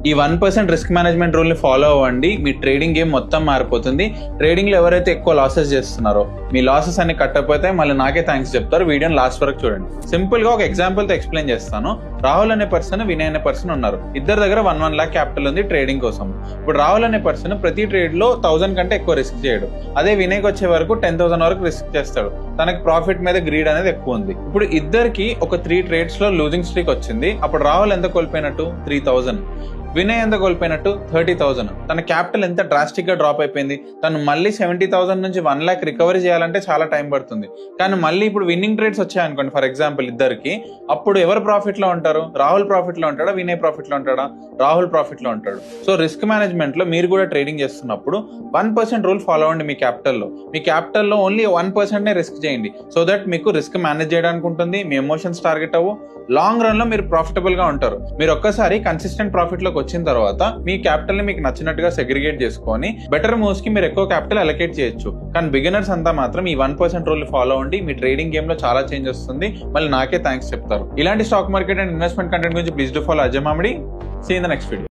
ఈ 1% risk management rule ని follow అవ్వండి. మీ ట్రేడింగ్ గేమ్ మొత్తం మారిపోతుంది. ట్రేడింగ్ లో ఎవరైతే ఎక్కువ లాసెస్ చేస్తున్నారో మీ లాసెస్ అన్ని కట్టకపోతే మళ్ళీ నాకే థ్యాంక్స్ చెప్తారు. వీడియోని లాస్ట్ వరకు చూడండి. సింపుల్ గా ఒక ఎగ్జాంపుల్ తో ఎక్స్ప్లెయిన్ చేస్తాను. రాహుల్ అనే పర్సన్, వినయ్ అనే పర్సన్ ఉన్నారు. ఇద్దరు దగ్గర 1 lakh క్యాపిటల్ ఉంది ట్రేడింగ్ కోసం. ఇప్పుడు రాహుల్ అనే పర్సన్ ప్రతి ట్రేడ్ లో 1000 కంటే ఎక్కువ రిస్క్ చేయడు. అదే వినయ్కి వచ్చే వరకు 10,000 వరకు రిస్క్ చేస్తాడు. తనకి ప్రాఫిట్ మీద గ్రీడ్ అనేది ఎక్కువ ఉంది. ఇప్పుడు ఇద్దరికి ఒక 3 ట్రేడ్స్ లో లూజింగ్ స్ట్రీక్ వచ్చింది. అప్పుడు రాహుల్ ఎంత కోల్పోయినట్టు? 3,000. వినయ్ ఎంత కోల్పోయినట్టు? 30,000. తన క్యాపిటల్ ఎంత డ్రాస్టిక్ గా డ్రాప్ అయిపోయింది. తను మళ్ళీ 70,000 నుంచి 1 lakh రికవరీ చేయాలంటే చాలా టైం పడుతుంది. కానీ మళ్ళీ ఇప్పుడు విన్నింగ్ ట్రేడ్స్ వచ్చాయనుకోండి ఫర్ ఎగ్జాంపుల్ ఇద్దరికి, అప్పుడు ఎవరు ప్రాఫిట్ లో ఉంటారు? రాహుల్ ప్రాఫిట్ లో ఉంటాడా, వినయ్ ప్రాఫిట్ లో ఉంటాడా? రాహుల్ ప్రాఫిట్ లో ఉంటాడు. సో రిస్క్ మేనేజ్మెంట్ లో మీరు కూడా ట్రేడింగ్ చేస్తున్నప్పుడు 1% రూల్ ఫాలో అవ్వండి. మీ క్యాపిటల్లో ఓన్లీ 1% రిస్క్ చేయండి. సో దట్ మీకు రిస్క్ మేనేజ్ చేయడానికి ఉంటుంది. మీ ఎమోషన్స్ టార్గెట్ అవ్వు. లాంగ్ రన్ లో మీరు ప్రాఫిటబుల్ గా ఉంటారు. మీరు ఒక్కసారి కన్సిస్టెంట్ ప్రాఫిట్ లోకి వచ్చిన తర్వాత మీ క్యాపిటల్ ని మీకు నచ్చినట్టుగా సెగ్రిగేట్ చేసుకొని బెటర్ మూవ్స్ కి మీరు ఎక్కువ క్యాపిటల్ అలొకేట్ చేయొచ్చు. కానీ బిగినర్స్ అంతా మాత్రం ఈ 1% రూల్ ఫాలో అవ్వండి. మీ ట్రేడింగ్ గేమ్ లో చాలా చేంజ్ వస్తుంది. మళ్ళీ నాకే థ్యాంక్స్ చెప్తారు. ఇలాంటి stock market and investment content గురించి please do follow Ajay Mamidi. See in the next video.